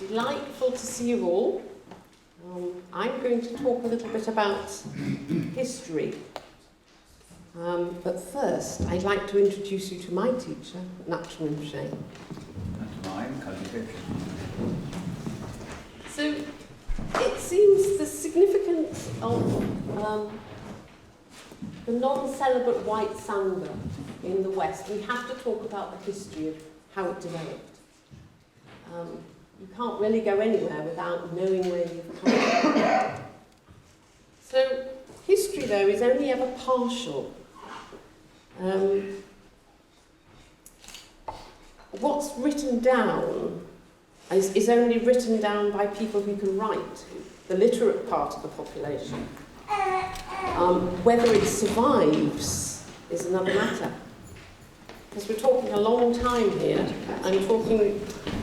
Delightful to see you all. I'm going to talk a little bit about history. But first, I'd like to introduce you to my teacher, Pchen. And mine, Khandro Déchen. So, it seems the significance of the non-celibate white Sangha in the West, we have to talk about the history of how it developed. You can't really go anywhere without knowing where you've come from. So, history, though, is only ever partial. What's written down is only written down by people who can write, the literate part of the population. Whether it survives is another matter. Because we're talking a long time here. I'm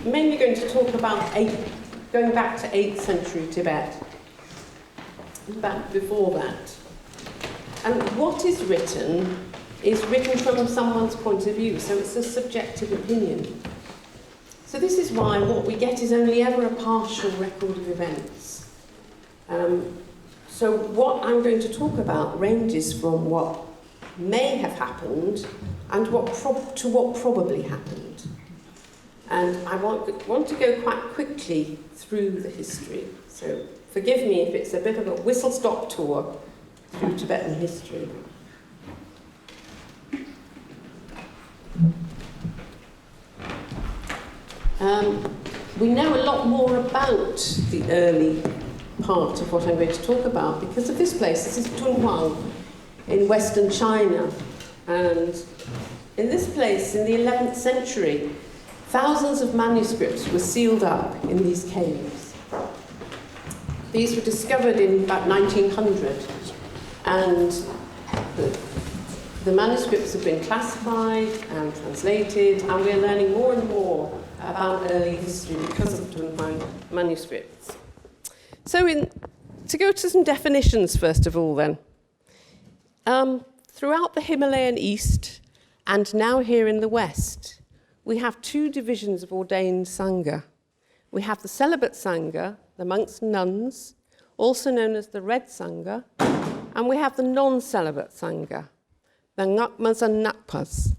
mainly going to talk about going back to 8th century Tibet, back before that. And what is written from someone's point of view, so it's a subjective opinion. So this is why what we get is only ever a partial record of events. So what I'm going to talk about ranges from what may have happened and what probably happened. And I want to go quite quickly through the history. So forgive me if it's a bit of a whistle-stop tour through Tibetan history. We know a lot more about the early part of what I'm going to talk about because of this place. This is Dunhuang in western China. And in this place, in the 11th century, thousands of manuscripts were sealed up in these caves. These were discovered in about 1900. And the manuscripts have been classified and translated, and we're learning more and more about early history because of Dunhuang manuscripts. So to go to some definitions first of all then. Throughout the Himalayan East and now here in the West, we have two divisions of ordained Sangha. We have the celibate Sangha, the monks and nuns, also known as the Red Sangha, and we have the non-celibate Sangha, the Ngakmas and Nakpas.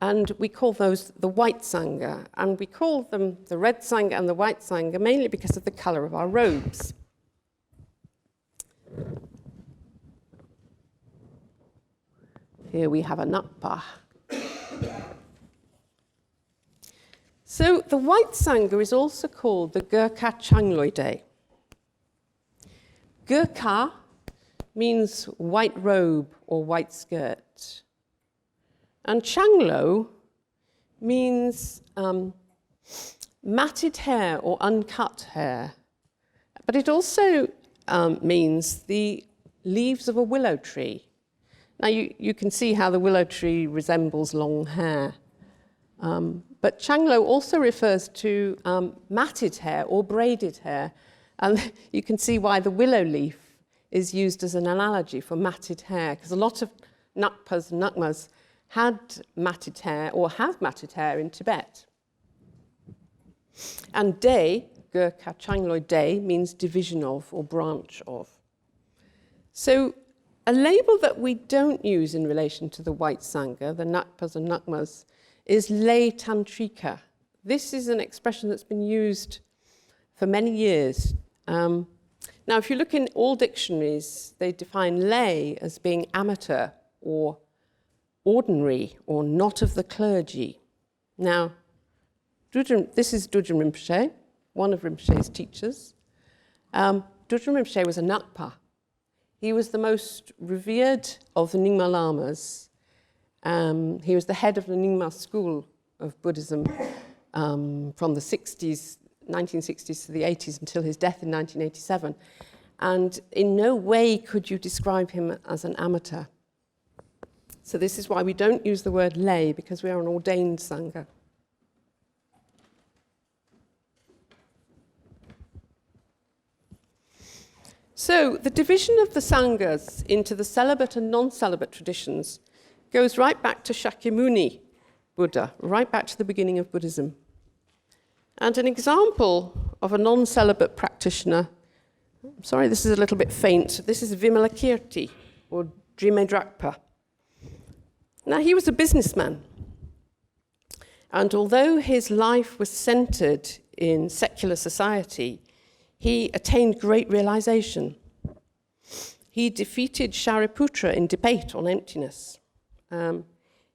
And we call those the White Sangha, and we call them the Red Sangha and the White Sangha mainly because of the colour of our robes. Here we have a Nakpa. So the White Sangha is also called the Gö-kar-chang-lo'i-dé. Gö-kar means white robe or white skirt. And chang-lo means matted hair or uncut hair. But it also means the leaves of a willow tree. Now you can see how the willow tree resembles long hair. But chang-lo also refers to matted hair or braided hair. And you can see why the willow leaf is used as an analogy for matted hair, because a lot of Nakpas and Nakmas had matted hair or have matted hair in Tibet. And Dé, Gö-kar-chang-lo'i-dé, means division of or branch of. So a label that we don't use in relation to the White Sangha, the Nakpas and Nakmas, is lay tantrika. This is an expression that's been used for many years. Now, if you look in all dictionaries, they define lay as being amateur or ordinary or not of the clergy. Now, this is Dudjom Rinpoche, one of Rinpoche's teachers. Dudjom Rinpoche was a Nakpa. He was the most revered of the Nyingma Lamas. He was the head of the Nyingma school of Buddhism from the 1960s to the 80s until his death in 1987. And in no way could you describe him as an amateur. So this is why we don't use the word lay, because we are an ordained Sangha. So the division of the Sanghas into the celibate and non-celibate traditions goes right back to Shakyamuni Buddha, right back to the beginning of Buddhism. And an example of a non-celibate practitioner, I'm sorry, this is a little bit faint. This is Vimalakirti, or Drimedrakpa. Now, he was a businessman. And although his life was centered in secular society, he attained great realization. He defeated Shariputra in debate on emptiness.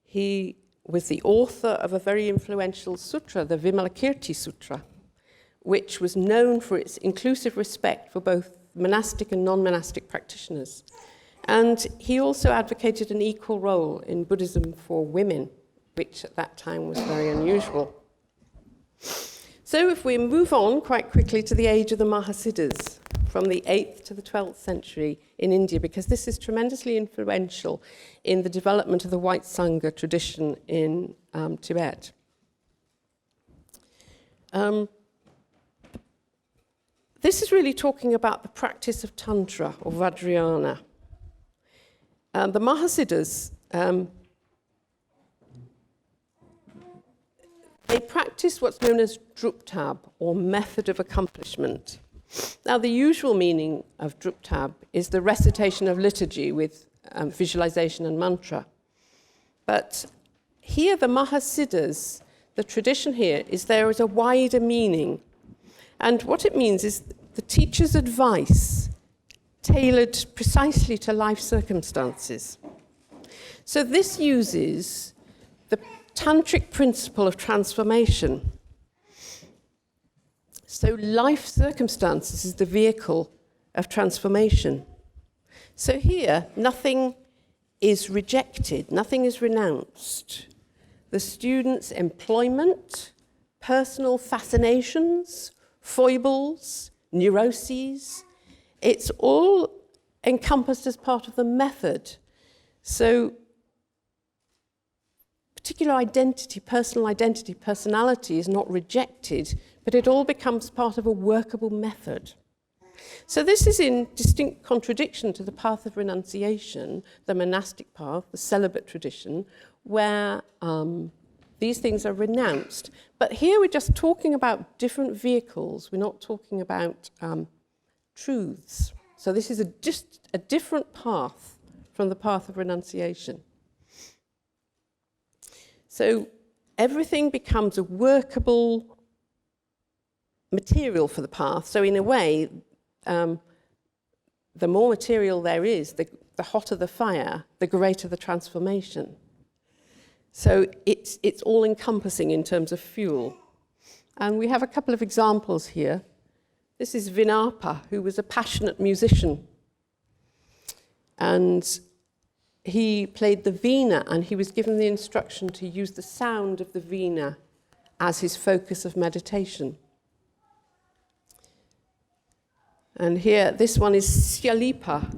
He was the author of a very influential sutra, the Vimalakirti Sutra, which was known for its inclusive respect for both monastic and non-monastic practitioners. And he also advocated an equal role in Buddhism for women, which at that time was very unusual. So if we move on quite quickly to the age of the Maha Siddhis, from the 8th to the 12th century in India, because this is tremendously influential in the development of the white Sangha tradition in Tibet. This is really talking about the practice of Tantra, or Vajrayana. The Maha Siddhis, they practice what's known as druptab, or method of accomplishment. Now, the usual meaning of druptab is the recitation of liturgy with visualization and mantra. But here, the Maha Siddhis, the tradition here is there is a wider meaning. And what it means is the teacher's advice tailored precisely to life circumstances. So this uses the tantric principle of transformation. So life circumstances is the vehicle of transformation. So here, nothing is rejected, nothing is renounced. The student's employment, personal fascinations, foibles, neuroses, it's all encompassed as part of the method. So particular identity, personality is not rejected, but it all becomes part of a workable method. So this is in distinct contradiction to the path of renunciation, the monastic path, the celibate tradition, where these things are renounced. But here we're just talking about different vehicles. We're not talking about truths. So this is just a different path from the path of renunciation. So everything becomes a workable material for the path. So in a way, the more material there is, the hotter the fire, the greater the transformation. So it's all-encompassing in terms of fuel. And we have a couple of examples here. This is Vinapa, who was a passionate musician. And he played the veena, and he was given the instruction to use the sound of the veena as his focus of meditation. And here, this one is Syalipa.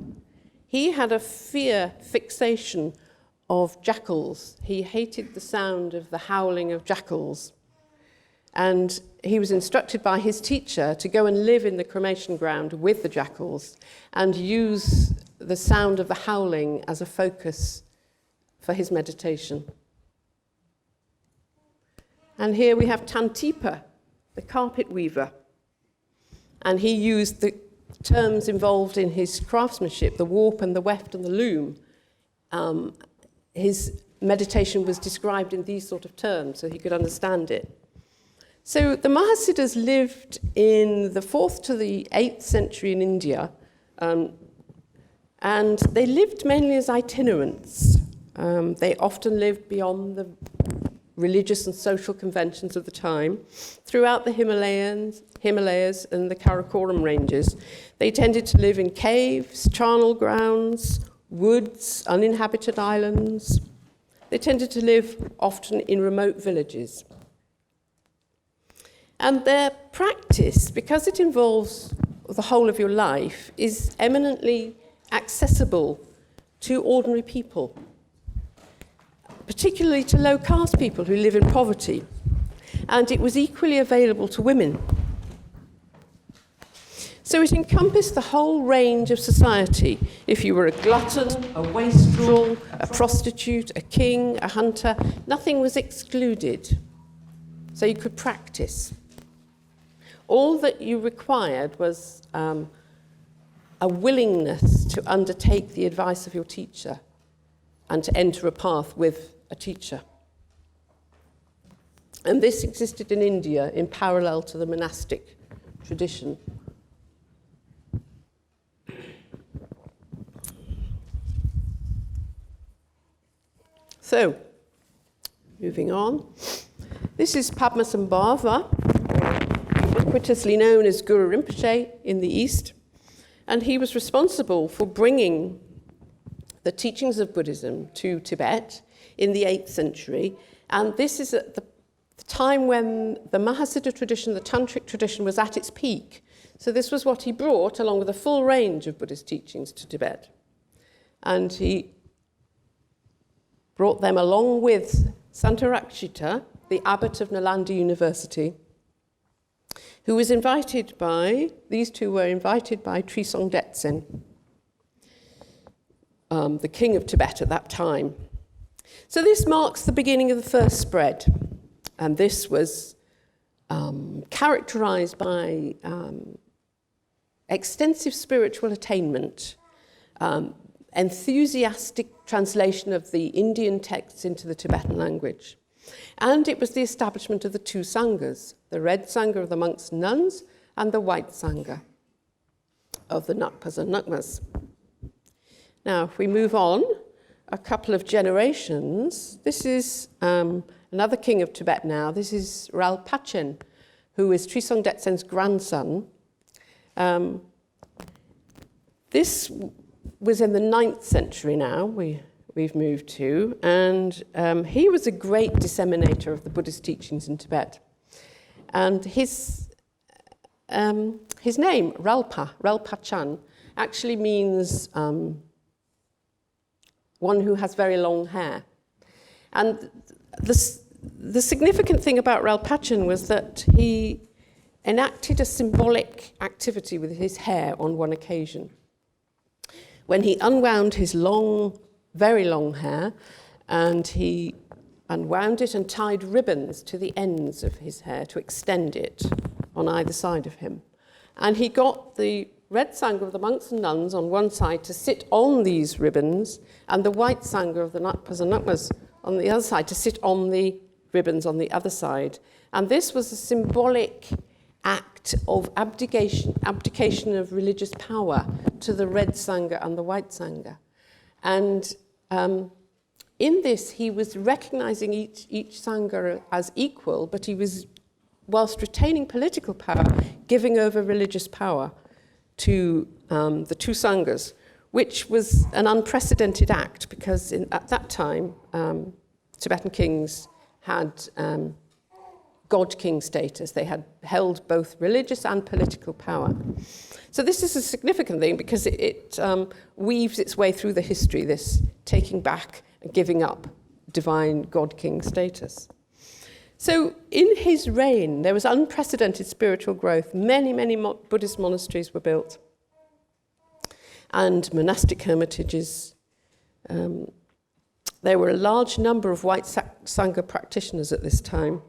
He had a fear fixation of jackals. He hated the sound of the howling of jackals. And he was instructed by his teacher to go and live in the cremation ground with the jackals and use the sound of the howling as a focus for his meditation. And here we have Tantipa, the carpet weaver. And he used the terms involved in his craftsmanship, the warp and the weft and the loom. His meditation was described in these sort of terms so he could understand it. So the Maha Siddhis lived in the 4th to the 8th century in India, and they lived mainly as itinerants. They often lived beyond the religious and social conventions of the time. Throughout the Himalayas and the Karakoram ranges, they tended to live in caves, charnel grounds, woods, uninhabited islands. They tended to live often in remote villages. And their practice, because it involves the whole of your life, is eminently accessible to ordinary people, particularly to low-caste people who live in poverty. And it was equally available to women. So it encompassed the whole range of society. If you were a glutton, a wastrel, a prostitute, a king, a hunter, nothing was excluded. So you could practice. All that you required was a willingness to undertake the advice of your teacher and to enter a path with a teacher. And this existed in India in parallel to the monastic tradition. So, moving on. This is Padmasambhava, ubiquitously known as Guru Rinpoche in the East. And he was responsible for bringing the teachings of Buddhism to Tibet in the 8th century. And this is at the time when the Maha Siddhis tradition, the Tantric tradition, was at its peak. So this was what he brought, along with a full range of Buddhist teachings, to Tibet. And he brought them along with Santarakshita, the abbot of Nalanda University, who was invited by, these two were invited by Khandro Déchen, the king of Tibet at that time. So this marks the beginning of the first spread. And this was characterized by extensive spiritual attainment, enthusiastic translation of the Indian texts into the Tibetan language. And it was the establishment of the two Sanghas, the red Sangha of the monks and nuns, and the white Sangha of the Nakpas and Nakmas. Now, if we move on a couple of generations, this is another king of Tibet now. This is Pchen, who is Khandro Déchen's grandson. This was in the 9th century now, we've moved to, and he was a great disseminator of the Buddhist teachings in Tibet. And his name, Relpa-chan, actually means one who has very long hair. And the significant thing about Relpa-chan was that he enacted a symbolic activity with his hair on one occasion, when he unwound his long, very long hair, and he unwound it and tied ribbons to the ends of his hair to extend it on either side of him. And he got the red Sangha of the monks and nuns on one side to sit on these ribbons, and the white Sangha of the Nakpas and Nakmas on the other side to sit on the ribbons on the other side. And this was a symbolic act of abdication of religious power to the red Sangha and the white Sangha. And in this, he was recognizing each Sangha as equal, but he was, whilst retaining political power, giving over religious power to the two Sanghas, which was an unprecedented act because at that time, Tibetan kings had God king status. They had held both religious and political power. So this is a significant thing because it weaves its way through the history, this taking back and giving up divine God king status. So in his reign, there was unprecedented spiritual growth. Many, many Buddhist monasteries were built and monastic hermitages. There were a large number of white Sangha practitioners at this time.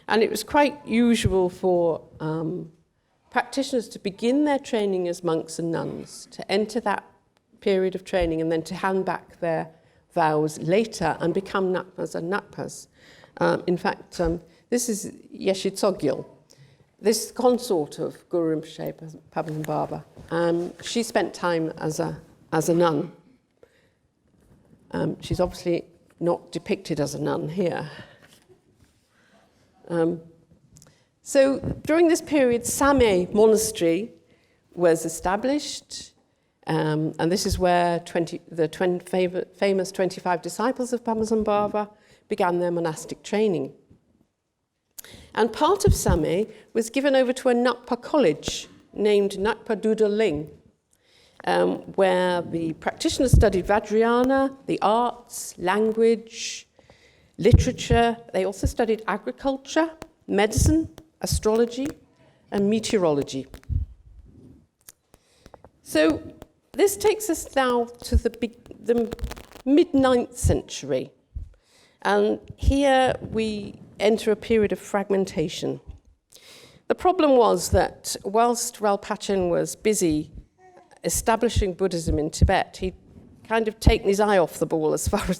And it was quite usual for practitioners to begin their training as monks and nuns, to enter that period of training and then to hand back their vows later and become Nakmas and Nakpas. In fact, this is Yeshe Tsogyal, this consort of Guru Rinpoche, Padmasambhava. She spent time as a nun. She's obviously not depicted as a nun here. So during this period, Samye Monastery was established, and this is where the famous 25 disciples of Padmasambhava began their monastic training. And part of Samye was given over to a Nakpa college named Nakpa Dudaling, where the practitioners studied Vajrayana, the arts, language, literature. They also studied agriculture, medicine, astrology, and meteorology. So this takes us now to the mid-9th century. And here we enter a period of fragmentation. The The problem was that whilst Rinpoche was busy establishing Buddhism in Tibet, he'd kind of taken his eye off the ball as far as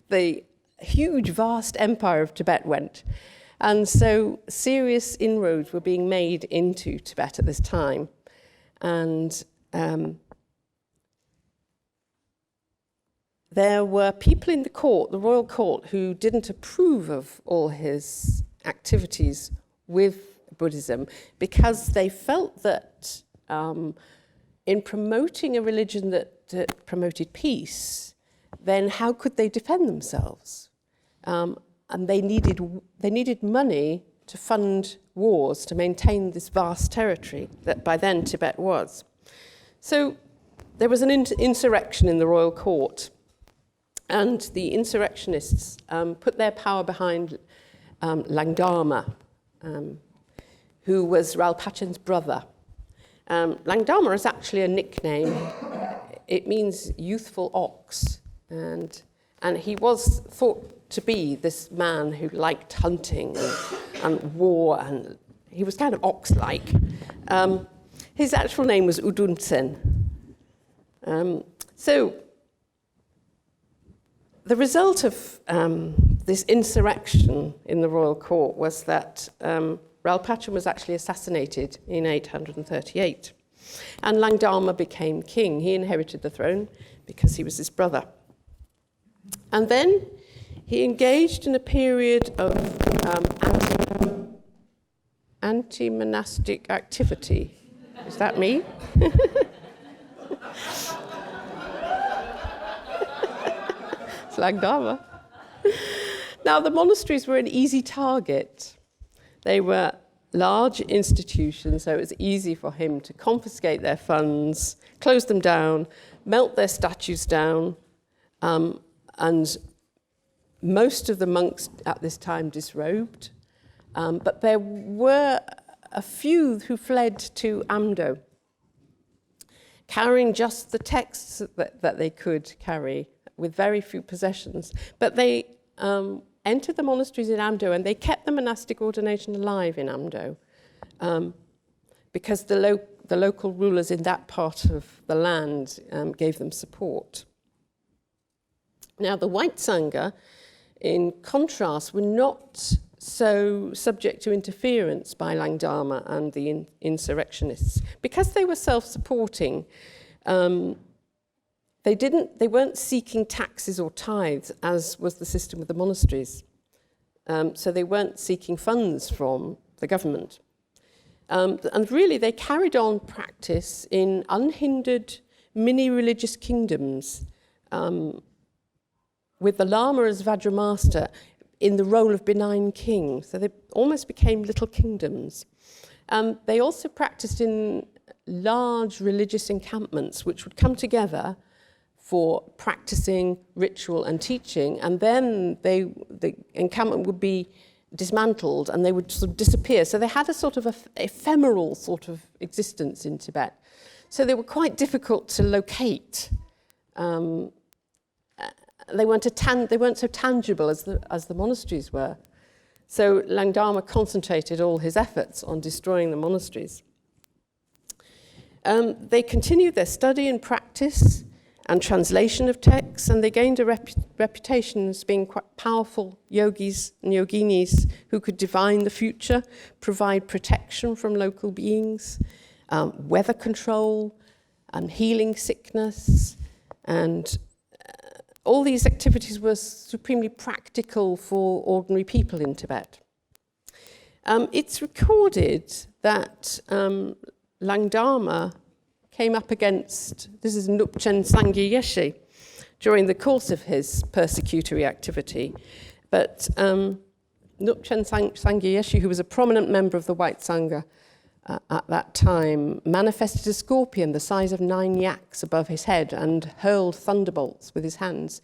the huge, vast empire of Tibet went. And so serious inroads were being made into Tibet at this time. And there were people in the court, the royal court, who didn't approve of all his activities with Buddhism because they felt that in promoting a religion that promoted peace, then how could they defend themselves? And they needed money to fund wars, to maintain this vast territory that by then Tibet was. So there was an insurrection in the royal court, and the insurrectionists put their power behind Langdharma, who was Rinpoche's brother. Langdharma is actually a nickname. It means youthful ox, and he was thought to be this man who liked hunting and war, and he was kind of ox-like. His actual name was Udunsen. So the result of this insurrection in the royal court was that Rinpoche was actually assassinated in 838. And Langdharma became king. He inherited the throne because he was his brother. And then he engaged in a period of AntiMonastic Activity. Is that me? It's Langdharma. Now, the monasteries were an easy target. They were large institutions, so it was easy for him to confiscate their funds, close them down, melt their statues down, and most of the monks at this time disrobed. But there were a few who fled to Amdo, carrying just the texts that they could carry with very few possessions. But they entered the monasteries in Amdo, and they kept the monastic ordination alive in Amdo because the local rulers in that part of the land gave them support. Now, the White Sangha, in contrast, were not so subject to interference by Langdharma and the insurrectionists. Because they were self-supporting, they weren't seeking taxes or tithes, as was the system with the monasteries. So they weren't seeking funds from the government. And really, they carried on practice in unhindered mini-religious kingdoms, with the Lama as Vajramaster in the role of benign king. So they almost became little kingdoms. They also practiced in large religious encampments, which would come together for practicing ritual and teaching, and then the encampment would be dismantled and they would sort of disappear. So they had a sort of ephemeral sort of existence in Tibet. So they were quite difficult to locate. They weren't so tangible as the monasteries were. So Langdharma concentrated all his efforts on destroying the monasteries. They continued their study and practice and translation of texts, and they gained a reputation as being quite powerful yogis and yoginis who could divine the future, provide protection from local beings, weather control, healing sickness, and all these activities were supremely practical for ordinary people in Tibet. It's recorded that Langdharma came up against, this is Nupchen Sangye Yeshe, during the course of his persecutory activity. But Nupchen Sangye Yeshe, who was a prominent member of the White Sangha at that time, manifested a scorpion the size of 9 yaks above his head and hurled thunderbolts with his hands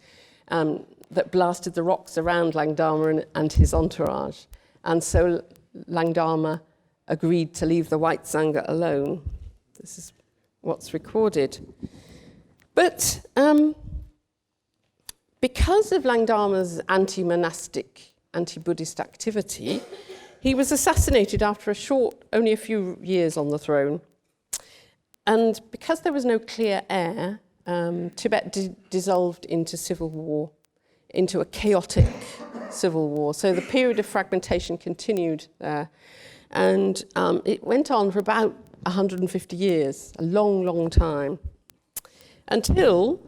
that blasted the rocks around Langdharma and his entourage. And so Langdharma agreed to leave the White Sangha alone. This is what's recorded. But because of Langdharma's anti-monastic, anti-Buddhist activity, He was assassinated after only a few years on the throne. And because there was no clear heir, Tibet dissolved into civil war, into a chaotic civil war. So the period of fragmentation continued there. And it went on for about 150 years, a long, long time, until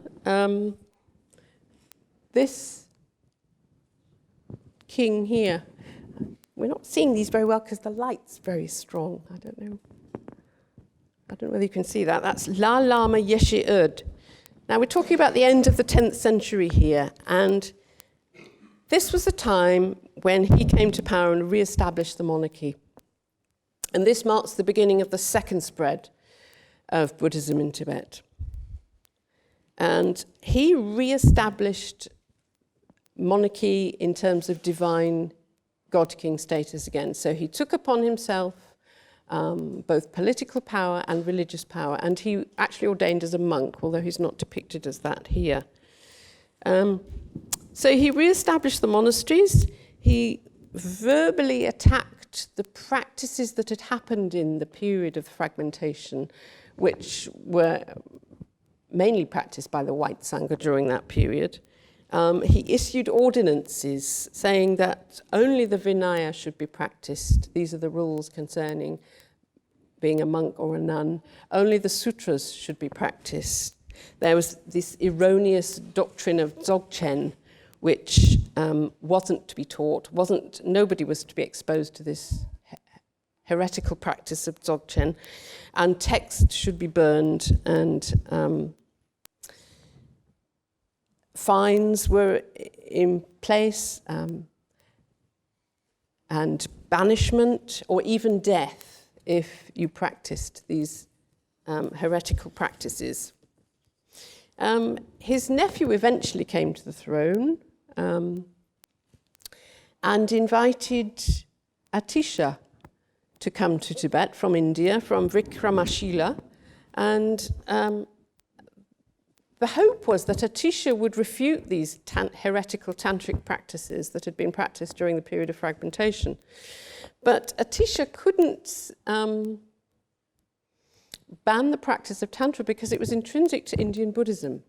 this king here. We're not seeing these very well because the light's very strong. I don't know whether you can see that. That's La Lama Yeshe Erd. Now we're talking about the end of the 10th century here, and this was the time when he came to power and re-established the monarchy. And this marks the beginning of the second spread of Buddhism in Tibet. And he re-established monarchy in terms of divine God-king status again. So he took upon himself both political power and religious power, and he actually ordained as a monk, although he's not depicted as that here. So he re-established the monasteries. He verbally attacked the practices that had happened in the period of fragmentation, which were mainly practiced by the white Sangha during that period. He issued ordinances saying that only the Vinaya should be practiced. These are the rules concerning being a monk or a nun. Only the sutras should be practiced. There was this erroneous doctrine of Dzogchen, which wasn't to be taught. Nobody was to be exposed to this heretical practice of Dzogchen, and texts should be burned, and fines were in place, and banishment or even death if you practiced these heretical practices. His nephew eventually came to the throne and invited Atisha to come to Tibet from India, from Vikramashila, and the hope was that Atisha would refute these heretical tantric practices that had been practiced during the period of fragmentation. But Atisha couldn't ban the practice of Tantra because it was intrinsic to Indian Buddhism.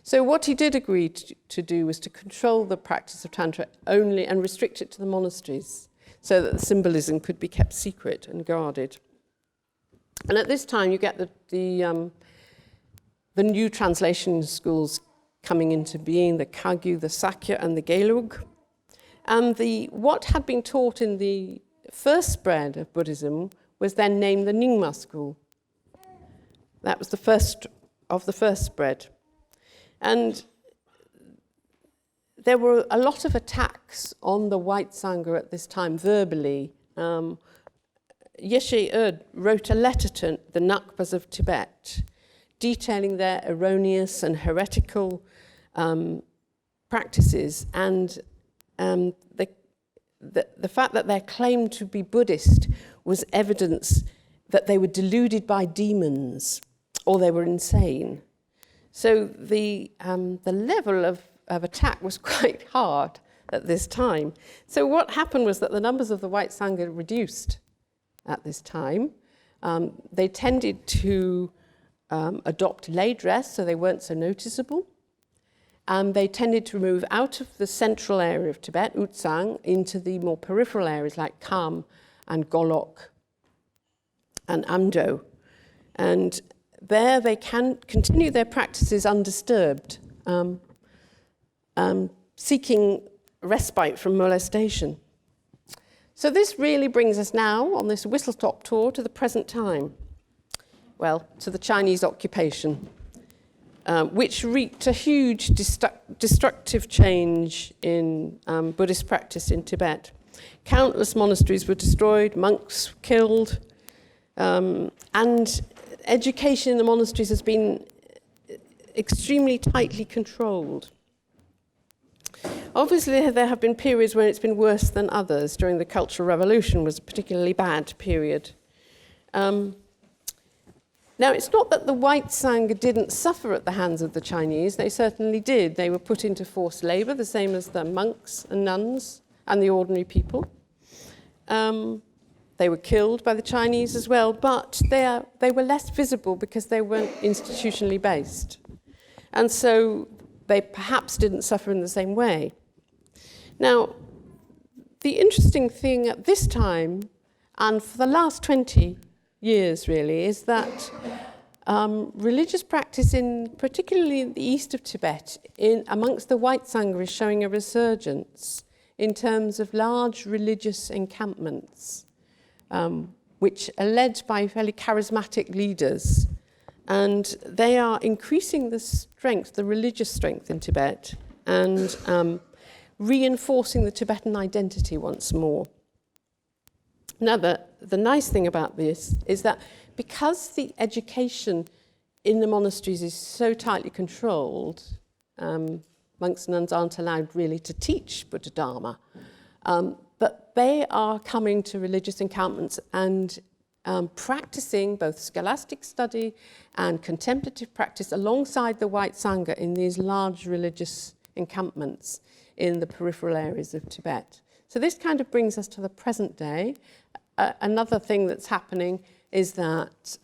So what he did agree to do was to control the practice of Tantra only and restrict it to the monasteries so that the symbolism could be kept secret and guarded. And at this time you get the new translation schools coming into being, the Kagyu, the Sakya, and the Gelug. And what had been taught in the first spread of Buddhism was then named the Nyingma school. That was the first of the first spread. And there were a lot of attacks on the white Sangha at this time, verbally. Yeshe Erd wrote a letter to the Nakpas of Tibet, detailing their erroneous and heretical practices, and the fact that their claim to be Buddhist was evidence that they were deluded by demons or they were insane. So the level of attack was quite hard at this time. So what happened was that the numbers of the white Sangha reduced at this time. They tended to adopt lay dress, so they weren't so noticeable. And they tended to move out of the central area of Tibet, Utsang, into the more peripheral areas like Kham and Golok and Amdo. And there they can continue their practices undisturbed, seeking respite from molestation. So this really brings us now, on this whistle-stop tour, to the present time. Well, to the Chinese occupation, which wreaked a huge destructive change in Buddhist practice in Tibet. Countless monasteries were destroyed, monks killed, and education in the monasteries has been extremely tightly controlled. Obviously, there have been periods when it's been worse than others. During the Cultural Revolution was a particularly bad period. Now, it's not that the white Sangha didn't suffer at the hands of the Chinese. They certainly did. They were put into forced labor, the same as the monks and nuns and the ordinary people. They were killed by the Chinese as well, but they were less visible because they weren't institutionally based. And so they perhaps didn't suffer in the same way. Now, the interesting thing at this time, and for the last 20 years really, is that religious practice, particularly in the east of Tibet, amongst the white Sangha, is showing a resurgence in terms of large religious encampments, which are led by fairly charismatic leaders. And they are increasing the strength, the religious strength in Tibet, and reinforcing the Tibetan identity once more. Now, the nice thing about this is that because the education in the monasteries is so tightly controlled, monks and nuns aren't allowed really to teach Buddha Dharma, but they are coming to religious encampments and practicing both scholastic study and contemplative practice alongside the white Sangha in these large religious encampments in the peripheral areas of Tibet. So this kind of brings us to the present day. Another thing that's happening is that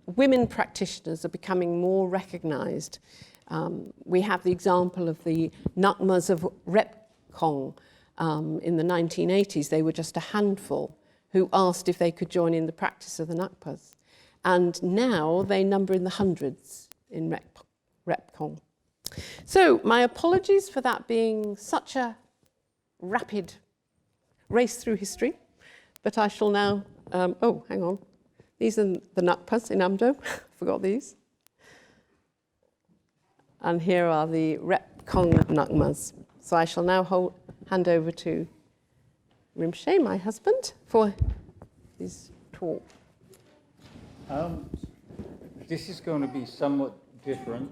women practitioners are becoming more recognized. We have the example of the Nakmas of Repkong in the 1980s. They were just a handful who asked if they could join in the practice of the Nakpas. And now they number in the hundreds in Repkong. So my apologies for that being such a rapid race through history, but I shall now, oh, hang on. These are the Nakpas in Amdo, forgot these. And here are the Repkong Nakmas. So I shall now hand over to Rinpoche, my husband, for his talk. This is going to be somewhat different